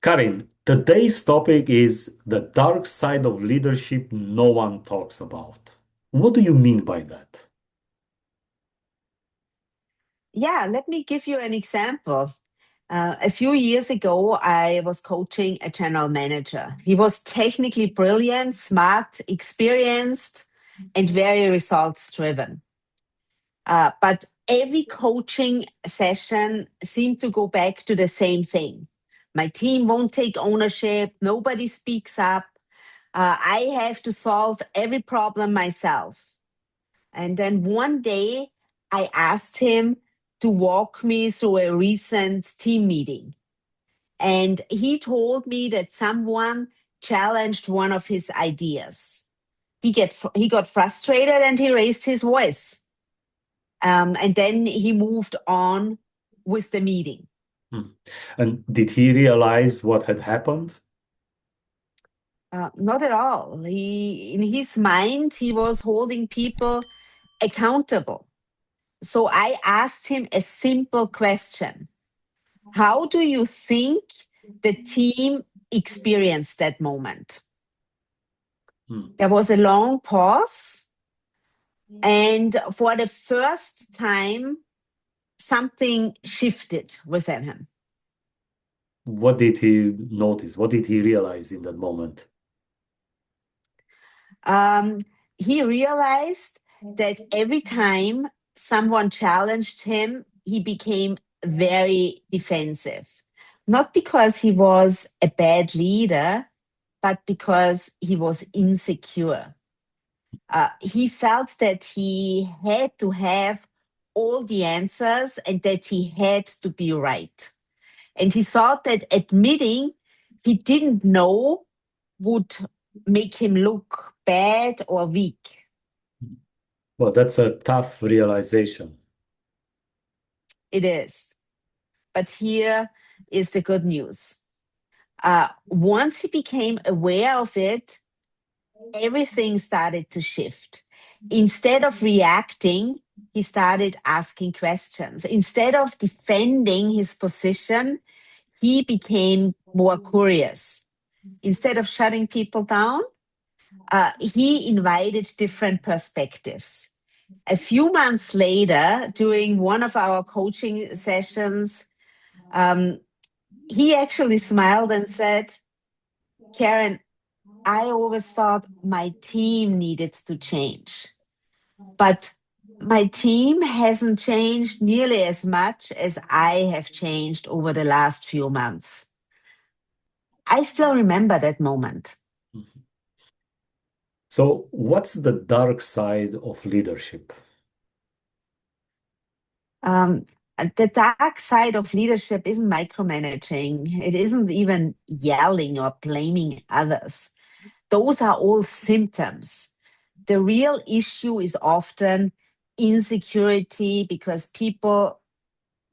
Karin, today's topic is the dark side of leadership no one talks about. What do you mean by that? Yeah, let me give you an example. A few years ago, I was coaching a general manager. He was technically brilliant, smart, experienced, and very results driven. But every coaching session seemed to go back to the same thing. My team won't take ownership, nobody speaks up. I have to solve every problem myself. And then one day I asked him to walk me through a recent team meeting. And he told me that someone challenged one of his ideas. He got frustrated and he raised his voice. And then he moved on with the meeting. Hmm. And did he realize what had happened? Not at all. In his mind, he was holding people accountable. So I asked him a simple question. How do you think the team experienced that moment? Hmm. There was a long pause. And for the first time, something shifted within him. What did he notice? What did he realize in that moment? Um, he realized that every time someone challenged him, he became very defensive. Not because he was a bad leader, but because he was insecure. He felt that he had to have all the answers and that he had to be right. And he thought that admitting he didn't know would make him look bad or weak. Well, that's a tough realization. It is. But here is the good news. Once he became aware of it, everything started to shift. Instead of reacting, he started asking questions. Instead of defending his position, he became more curious. Instead of shutting people down, he invited different perspectives. A few months later, during one of our coaching sessions, he actually smiled and said, Karin, I always thought my team needed to change, but my team hasn't changed nearly as much as I have changed over the last few months. I still remember that moment. Mhm. So, what's the dark side of leadership? Um, the dark side of leadership isn't micromanaging. It isn't even yelling or blaming others. Those are all symptoms. The real issue is often insecurity because people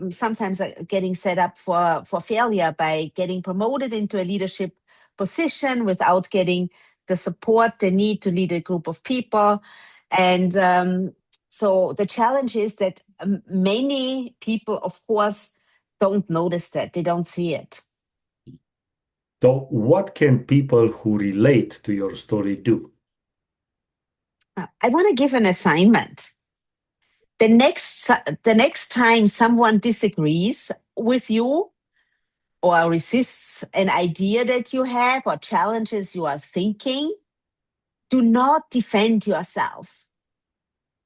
sometimes are getting set up for failure by getting promoted into a leadership position without getting the support they need to lead a group of people. And so the challenge is that many people, of course, don't notice that, they don't see it. So, what can people who relate to your story do? I want to give an assignment. The next time someone disagrees with you or resists an idea that you have or challenges you are thinking, do not defend yourself.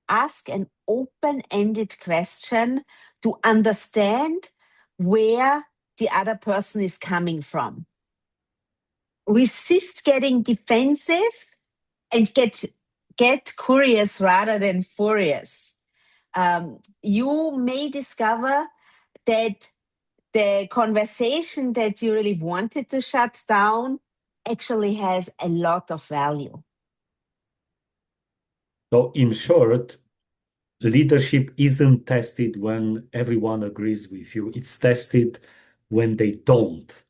Ask an open-ended question to understand where the other person is coming from. Resist getting defensive and get curious rather than furious. You may discover that the conversation that you really wanted to shut down actually has a lot of value. So, in short, leadership isn't tested when everyone agrees with you, it's tested when they don't.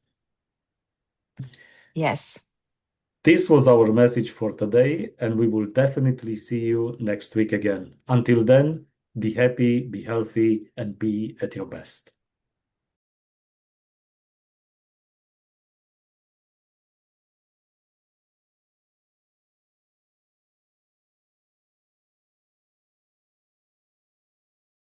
Yes. This was our message for today, and we will definitely see you next week again. Until then, be happy, be healthy, and be at your best.